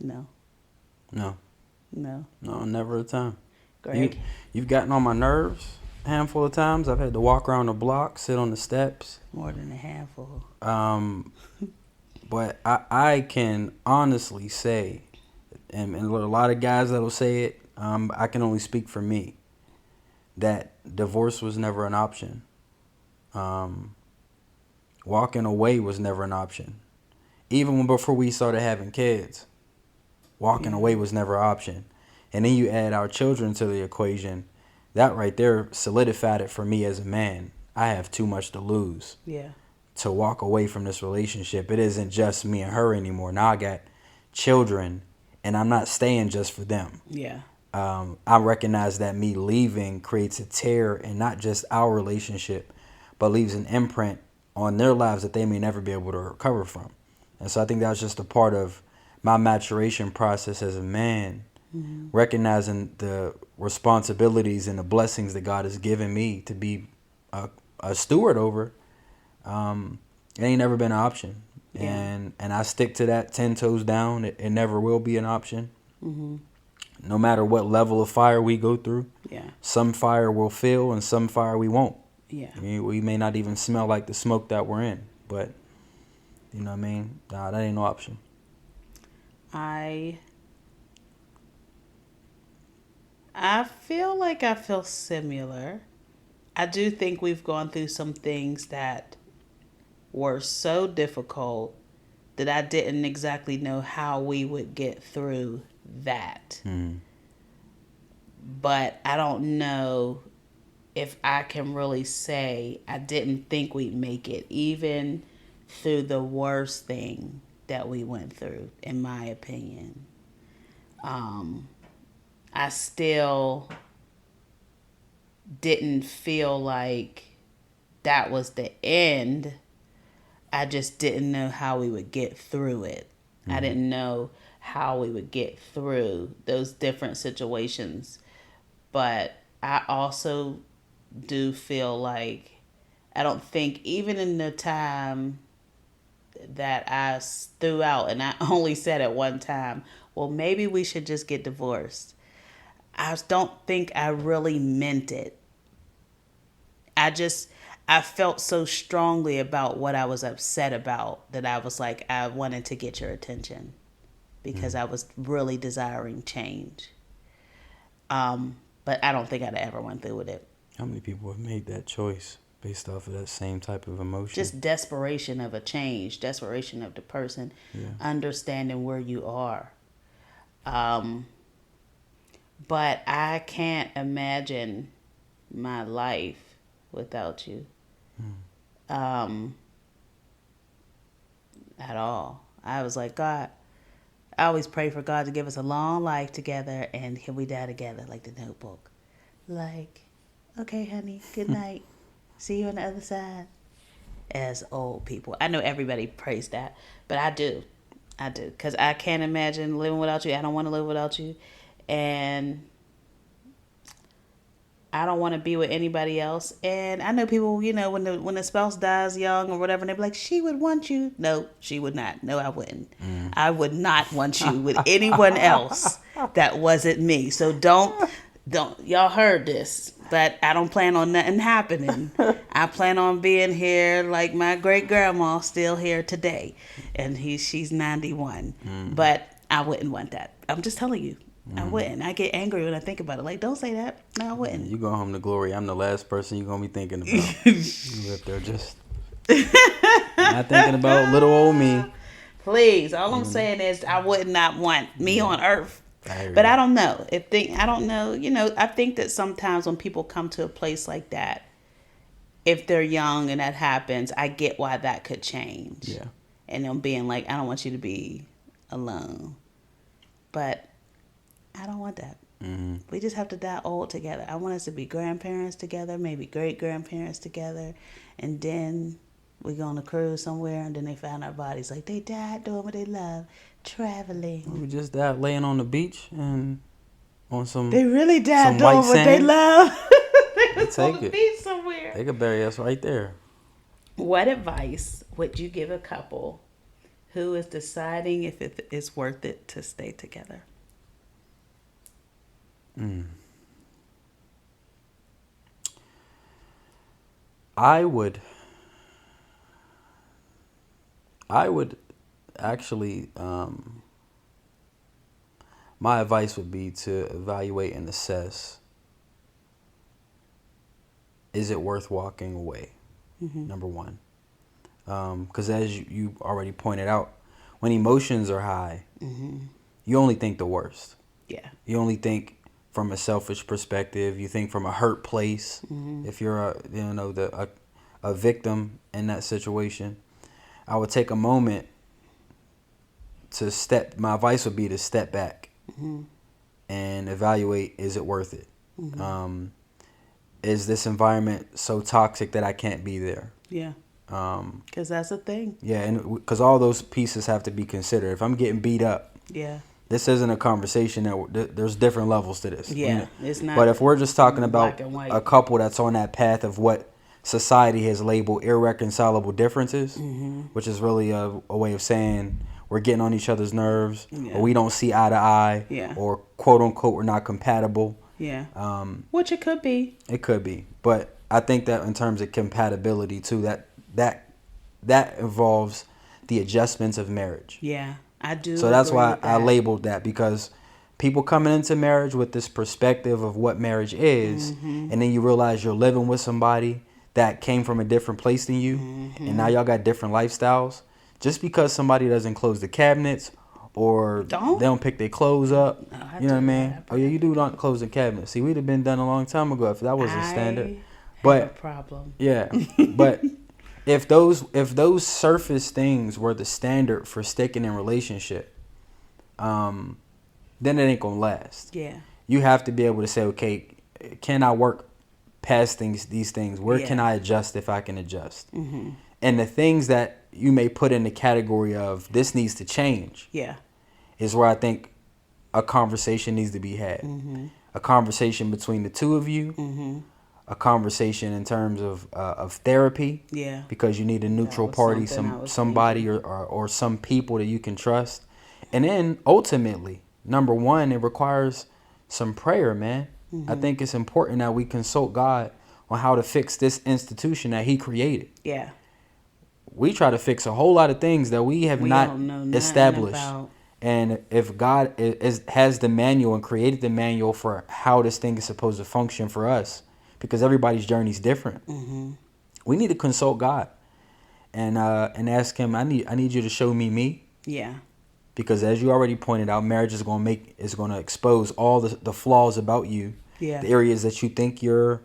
No. No. No. No, never a time. Greg? You've gotten on my nerves a handful of times. I've had to walk around the block, sit on the steps. More than a handful. But I can honestly say, and a lot of guys that'll say it, I can only speak for me, that divorce was never an option. Walking away was never an option. Even before we started having kids, walking away was never an option. And then you add our children to the equation, that right there solidified it for me as a man. I have too much to lose. Yeah. To walk away from this relationship. It isn't just me and her anymore. Now I got children, and I'm not staying just for them. Yeah. I recognize that me leaving creates a tear in not just our relationship, but leaves an imprint on their lives that they may never be able to recover from. And so I think that was just a part of my maturation process as a man, recognizing the responsibilities and the blessings that God has given me to be a steward over. It ain't never been an option. Yeah. And I stick to that 10 toes down. It never will be an option. Mm-hmm. No matter what level of fire we go through. Yeah. Some fire we'll feel and some fire we won't. Yeah. I mean, we may not even smell like the smoke that we're in, but you know what I mean? Nah, that ain't no option. I feel like I feel similar. I do think we've gone through some things that were so difficult that I didn't exactly know how we would get through that. Mm. But I don't know if I can really say I didn't think we'd make it, even through the worst thing that we went through, in my opinion. I still didn't feel like that was the end. I just didn't know how we would get through it. Mm-hmm. I didn't know how we would get through those different situations. But I also do feel like, I don't think even in the time that I threw out, and I only said at one time, well, maybe we should just get divorced. I don't think I really meant it. I felt so strongly about what I was upset about that I was like, I wanted to get your attention because I was really desiring change. But I don't think I'd ever went through with it. How many people have made that choice based off of that same type of emotion? Just desperation of a change, desperation of the person, understanding where you are. But I can't imagine my life without you. At all. I was like, God, I always pray for God to give us a long life together and can we die together, like the Notebook. Like, okay, honey, good night. See you on the other side. As old people. I know everybody prays that, but I do. Because I can't imagine living without you. I don't want to live without you. And I don't want to be with anybody else. And I know people, when the spouse dies young or whatever, and they be like, she would want you. No, she would not. No, I wouldn't. I would not want you with anyone else that wasn't me. So don't, y'all heard this, but I don't plan on nothing happening. I plan on being here like my great grandma still here today. And she's 91. But I wouldn't want that. I'm just telling you. I wouldn't. I get angry when I think about it. Like, don't say that. No, I wouldn't. You go home to glory. I'm the last person you're going to be thinking about. You up there just not thinking about little old me. Please. All I'm saying is I would not want me on earth. But I don't know. I don't know. I think that sometimes when people come to a place like that, if they're young and that happens, I get why that could change. Yeah. And them being like, I don't want you to be alone. But I don't want that. We just have to die old together. I want us to be grandparents together, maybe great-grandparents together, and then we go on a cruise somewhere, and then they found our bodies like they died doing what they love, traveling. We just died laying on the beach and on some. They really died doing what they love. They was on the beach somewhere. They could bury us right there. What advice would you give a couple who is deciding if it is worth it to stay together? I would actually, my advice would be to evaluate and assess, is it worth walking away? Number one. Because as you already pointed out, when emotions are high, you only think the worst. Yeah. You only think from a selfish perspective. You think from a hurt place. If you're a victim in that situation, I would take a moment to my advice would be to step back and evaluate, is it worth it? Is this environment so toxic that I can't be there? Yeah. Because that's a thing. Yeah, and because all those pieces have to be considered. If I'm getting beat up, this isn't a conversation there's different levels to this. Yeah, it's not. But if we're just talking about a couple that's on that path of what society has labeled irreconcilable differences, which is really a way of saying we're getting on each other's nerves, or we don't see eye to eye, or quote unquote we're not compatible. Yeah. Which it could be. It could be, but I think that in terms of compatibility too, that involves the adjustments of marriage. Yeah, I do. So that's why I labeled that, because people coming into marriage with this perspective of what marriage is, and then you realize you're living with somebody that came from a different place than you, and now y'all got different lifestyles. Just because somebody doesn't close the cabinets or they don't pick their clothes up, you know what I mean? Oh yeah, you do not close the cabinets. See, we'd have been done a long time ago if that was a standard. But a problem. Yeah, but if those surface things were the standard for sticking in relationship, then it ain't gonna last. Yeah. You have to be able to say, okay, can I work past these things? Where can I adjust if I can adjust? And the things that you may put in the category of this needs to change, is where I think a conversation needs to be had. A conversation between the two of you. A conversation in terms of therapy, because you need a neutral party, somebody or some people that you can trust. And then ultimately, number one, it requires some prayer, man. I think it's important that we consult God on how to fix this institution that he created. Yeah. We try to fix a whole lot of things that we have not don't know nothing established. about. And if God has the manual and created the manual for how this thing is supposed to function for us, because everybody's journey is different, we need to consult God and ask him, I need you to show me. Yeah. Because as you already pointed out, marriage is going to expose all the flaws about you. Yeah. The areas that you think you're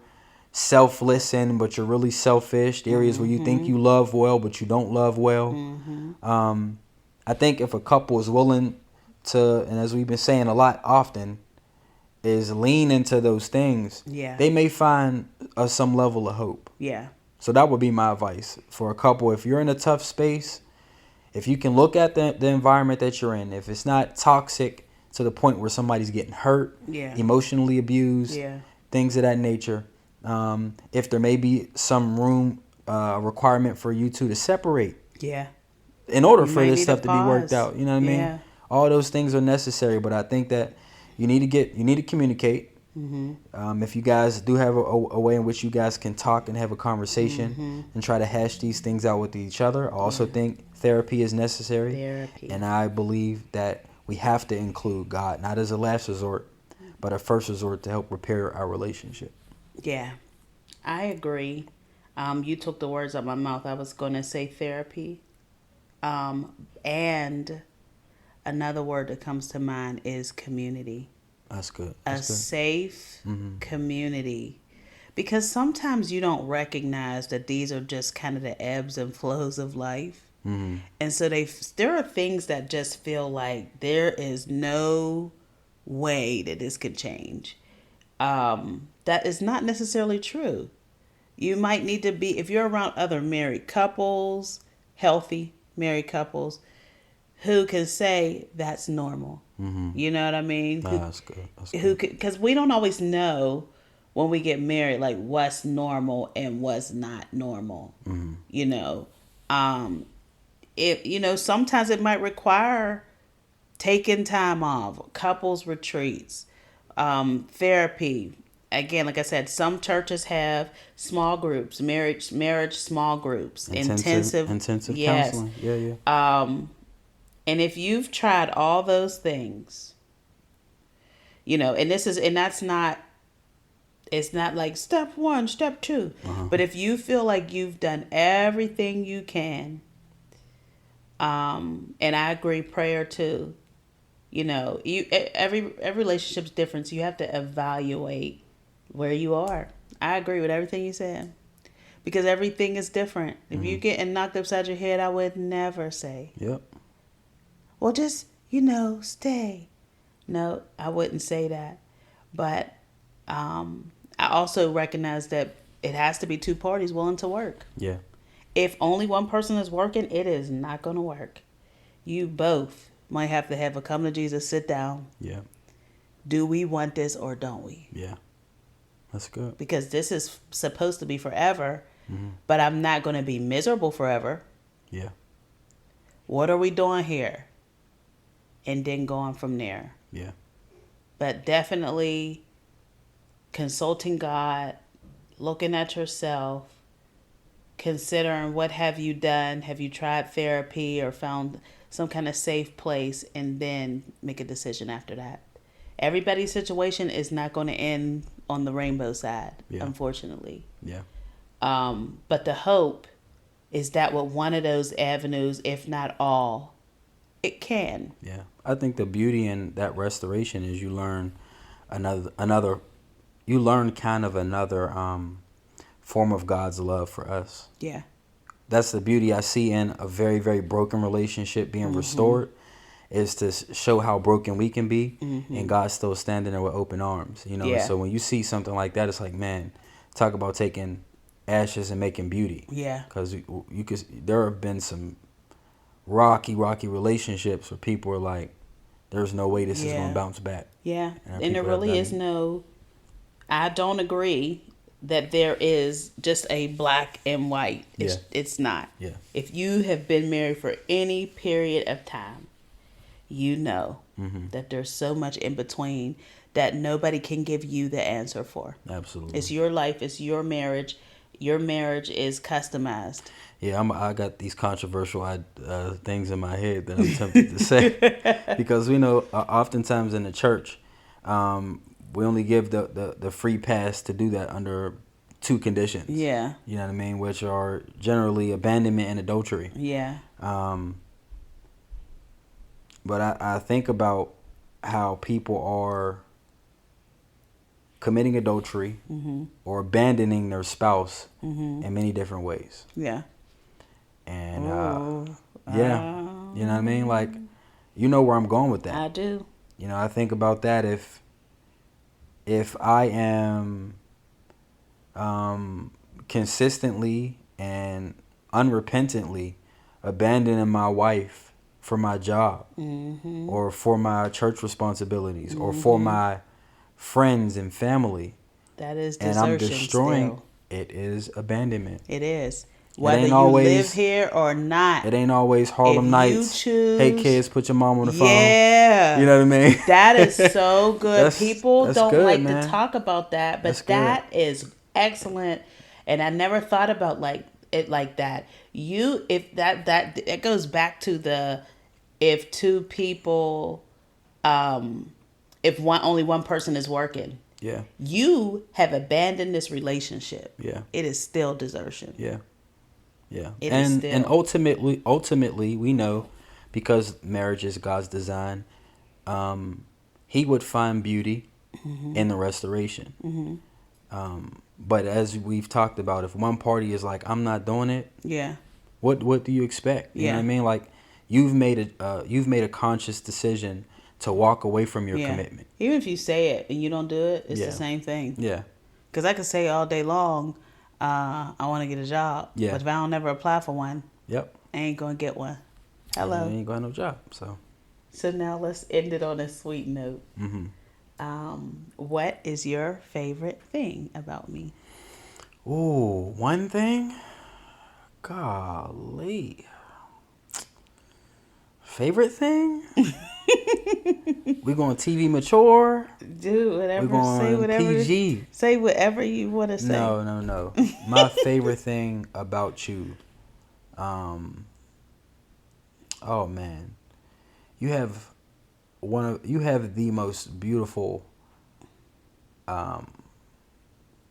selfless in, but you're really selfish. The areas where you think you love well, but you don't love well. I think if a couple is willing to, and as we've been saying a lot often, is lean into those things, they may find some level of hope. Yeah. So that would be my advice for a couple. If you're in a tough space, if you can look at the environment that you're in, if it's not toxic to the point where somebody's getting hurt, emotionally abused, things of that nature, if there may be some room, requirement for you two to separate. Yeah. In order for this stuff to be worked out, you know what I mean? Yeah. All those things are necessary, but I think that you need to communicate. If you guys do have a way in which you guys can talk and have a conversation and try to hash these things out with each other, I also think therapy is necessary. And I believe that we have to include God, not as a last resort, but a first resort to help repair our relationship. Yeah, I agree. You took the words out of my mouth. I was going to say therapy. And another word that comes to mind is community. That's good. A safe community. Because sometimes you don't recognize that these are just kind of the ebbs and flows of life. And so there are things that just feel like there is no way that this could change. That is not necessarily true. You might need to be, if you're around other married couples, healthy married couples, who can say that's normal. You know what I mean? That's good. That's good. Because we don't always know when we get married, like what's normal and what's not normal. You know, sometimes it might require taking time off, couples retreats, therapy. Again, like I said, some churches have small groups, marriage small groups, intensive counseling. Yeah. And if you've tried all those things, and that's not, it's not like step 1, step 2. But if you feel like you've done everything you can, and I agree, prayer too. Every relationship's different. So you have to evaluate where you are. I agree with everything you said, because everything is different. If you're getting knocked upside your head, I would never say, "Yep, well, just stay." No, I wouldn't say that. But I also recognize that it has to be two parties willing to work. Yeah. If only one person is working, it is not going to work. You both might have to have a come to Jesus, sit down. Yeah. Do we want this or don't we? Yeah. That's good. Because this is supposed to be forever, but I'm not going to be miserable forever. Yeah. What are we doing here? And then going from there. Yeah. But definitely consulting God, looking at yourself, considering what have you done? Have you tried therapy or found some kind of safe place, and then make a decision after that. Everybody's situation is not going to end on the rainbow side, unfortunately. Yeah. But the hope is that with one of those avenues, if not all, it can. Yeah. I think the beauty in that restoration is you learn another form of God's love for us. Yeah. That's the beauty I see in a very, very broken relationship being restored, is to show how broken we can be, and God's still standing there with open arms. So when you see something like that, it's like, man, talk about taking ashes and making beauty. Yeah. Because there have been some rocky relationships where people are like, there's no way this is going to bounce back. Yeah. And there really is I don't agree that there is just a black and white. It's not. Yeah. If you have been married for any period of time, that there's so much in between that nobody can give you the answer for. Absolutely. It's your life. It's your marriage. Your marriage is customized. Yeah, I got these controversial things in my head that I'm tempted to say because we know oftentimes in the church, we only give the free pass to do that under two conditions. Yeah. You know what I mean? Which are generally abandonment and adultery. Yeah. But I think about how people are committing adultery or abandoning their spouse in many different ways. Yeah. And yeah, you know what I mean? Like, you know where I'm going with that. I do. You know, I think about that if I am consistently and unrepentantly abandoning my wife for my job or for my church responsibilities or for my friends and family, that is desertion. and I'm destroying still. It is abandonment. It is. Whether you always, live here or not. It ain't always Harlem if Nights. You choose, hey kids, put your mom on the phone. Yeah. You know what I mean? That is so good. People don't good, like man. to talk about that, but that is excellent. And I never thought about it like that. If that it goes back to if two people, if only one person is working. Yeah. You have abandoned this relationship. Yeah. It is still desertion. Yeah. Yeah. And ultimately we know, because marriage is God's design, he would find beauty in the restoration. But as we've talked about, if one party is like, I'm not doing it, what do you expect? You know what I mean? Like, you've made a conscious decision to walk away from your commitment. Even if you say it and you don't do it, it's the same thing. Yeah. Because I could say all day long, I want to get a job. Yeah. But if I don't never apply for one, I ain't going to get one. Hello. You ain't going to have no job. So now let's end it on a sweet note. What is your favorite thing about me? Ooh, one thing? Golly. Favorite thing? We going TV mature? Do whatever. We going say whatever. PG. Say whatever you want to say. No. My favorite thing about you, oh man, you have the most beautiful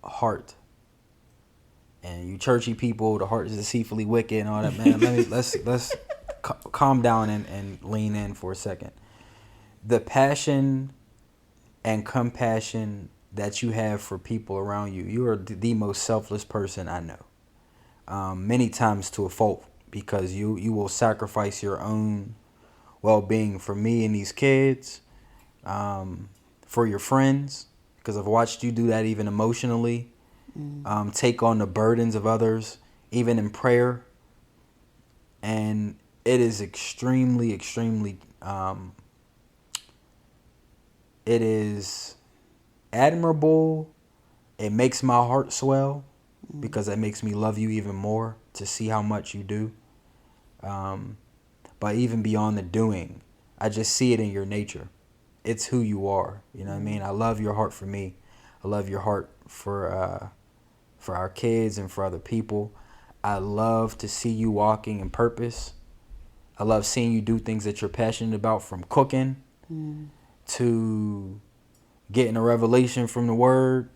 heart. And you churchy people, the heart is deceitfully wicked and all that, man. Let's calm down and lean in for a second. The passion and compassion that you have for people around you, you are the most selfless person I know. Many times to a fault, because you will sacrifice your own well-being for me and these kids, for your friends, because I've watched you do that even emotionally. Take on the burdens of others, even in prayer. And it is extremely, extremely, it is admirable. It makes my heart swell, because it makes me love you even more to see how much you do. But even beyond the doing, I just see it in your nature. It's who you are. You know what I mean? I love your heart for me. I love your heart for our kids and for other people. I love to see you walking in purpose. I love seeing you do things that you're passionate about, from cooking to getting a revelation from the word,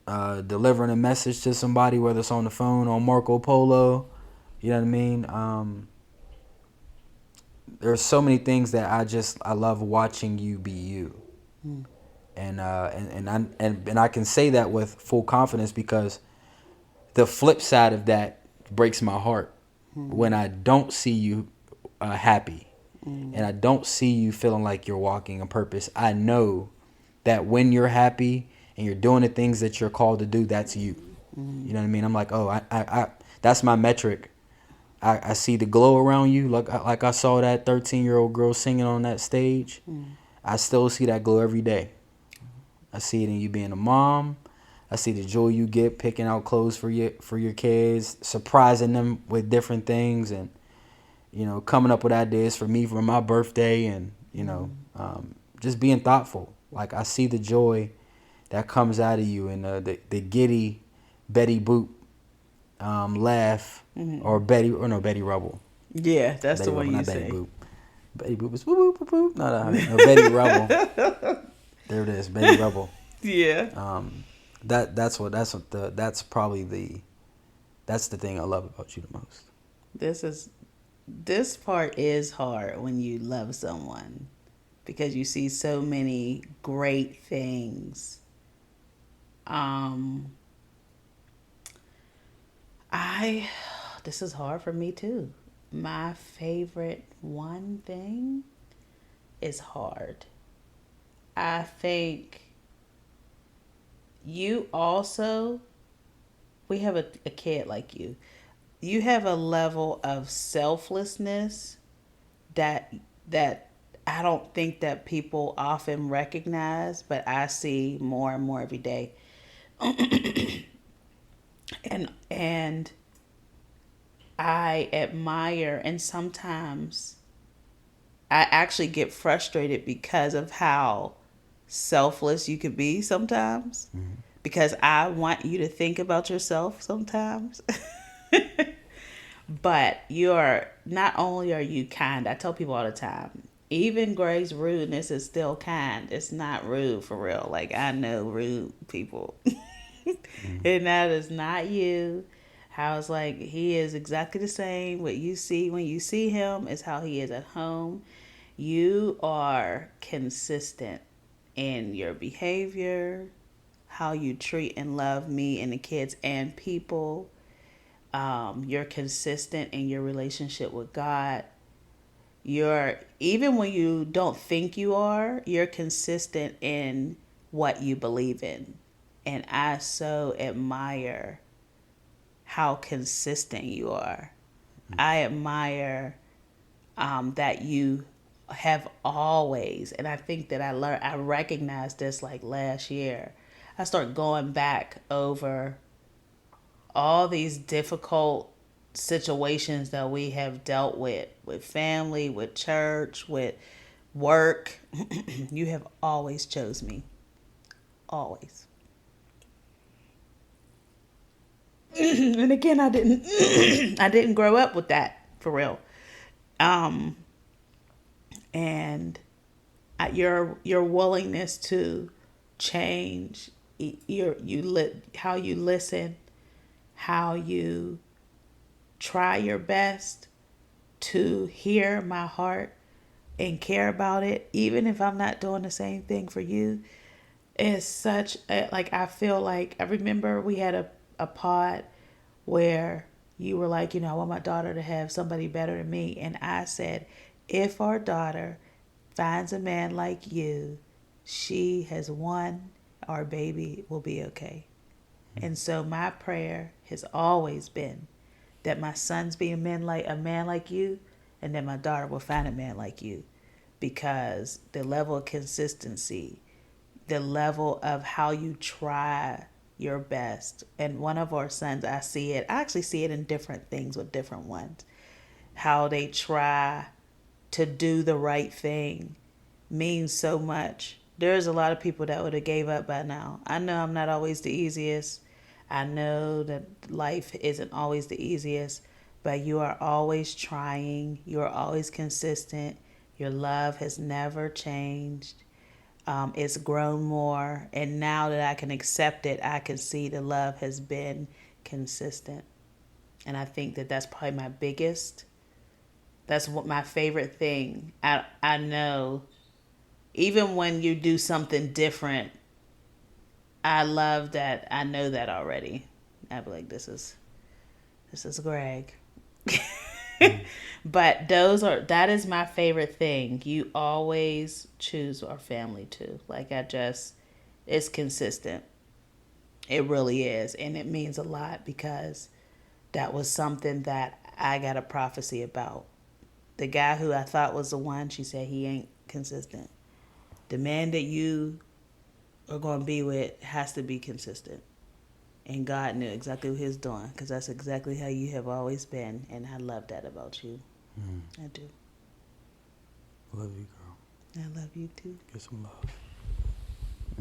delivering a message to somebody, whether it's on the phone, on Marco Polo. You know what I mean? There's so many things that I love watching you be you. And I can say that with full confidence, because the flip side of that breaks my heart when I don't see you happy, and I don't see you feeling like you're walking a purpose. I know that when you're happy and you're doing the things that you're called to do, that's you. You know what I mean? I'm like, oh, I that's my metric. I see the glow around you, like I saw that 13-year-old girl singing on that stage. I still see that glow every day. I see it in you being a mom. I see the joy you get picking out clothes for your kids, surprising them with different things, and coming up with ideas for me for my birthday, and just being thoughtful. Like, I see the joy that comes out of you, and the giddy Betty Boop laugh, or Betty Rubble. Yeah, that's Betty the one Rubble, you not Betty say. Boop. Betty Boop is whoop whoop whoop. No, Betty Rubble. There it is, Betty Rubble. Yeah. That's the thing I love about you the most. This part is hard when you love someone, because you see so many great things. Um I This is hard for me too. My favorite one thing is hard. I think you also, we have a kid like you. You have a level of selflessness that that I don't think that people often recognize, but I see more and more every day. And I admire, and sometimes I actually get frustrated because of how selfless you could be sometimes, because I want you to think about yourself sometimes. But you're not only are you kind, I tell people all the time, even Greg's rudeness is still kind. It's not rude for real. Like, I know rude people. And that is not you. How it's like he is exactly the same. What you see when you see him is how he is at home. You are consistent in your behavior, how you treat and love me and the kids and people. You're consistent in your relationship with God. You're, even when you don't think you are, you're consistent in what you believe in. And I so admire how consistent you are. I admire that you have always, and I think that I recognized this like last year. I started going back over all these difficult situations that we have dealt with family, with church, with work. You have always chose me. Always. And again, I didn't I didn't grow up with that for real. Um and your willingness to change, how you listen, how you try your best to hear my heart and care about it, even if I'm not doing the same thing for you, is such a, like, I feel like, I remember we had a pod where you were like, I want my daughter to have somebody better than me. And I said, if our daughter finds a man like you, she has won. Our baby will be okay. And so my prayer has always been that my sons be a man like you, and that my daughter will find a man like you, because the level of consistency, the level of how you try your best. And one of our sons, I actually see it in different things with different ones, how they try to do the right thing means so much. There's a lot of people that would have gave up by now. I know I'm not always the easiest. I know that life isn't always the easiest, but you are always trying. You are always consistent. Your love has never changed. It's grown more. And now that I can accept it, I can see the love has been consistent. And I think that that's probably that's what my favorite thing. I know, even when you do something different, I love that. I know that already. I'd be like, this is Greg. But that is my favorite thing. You always choose our family too. Like, it's consistent. It really is. And it means a lot, because that was something that I got a prophecy about. The guy who I thought was the one, she said he ain't consistent. The man that you are going to be with has to be consistent. And God knew exactly what he was doing, because that's exactly how you have always been. And I love that about you. I do. Love you, girl. I love you too. Get some love.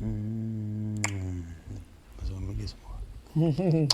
So let me get some more.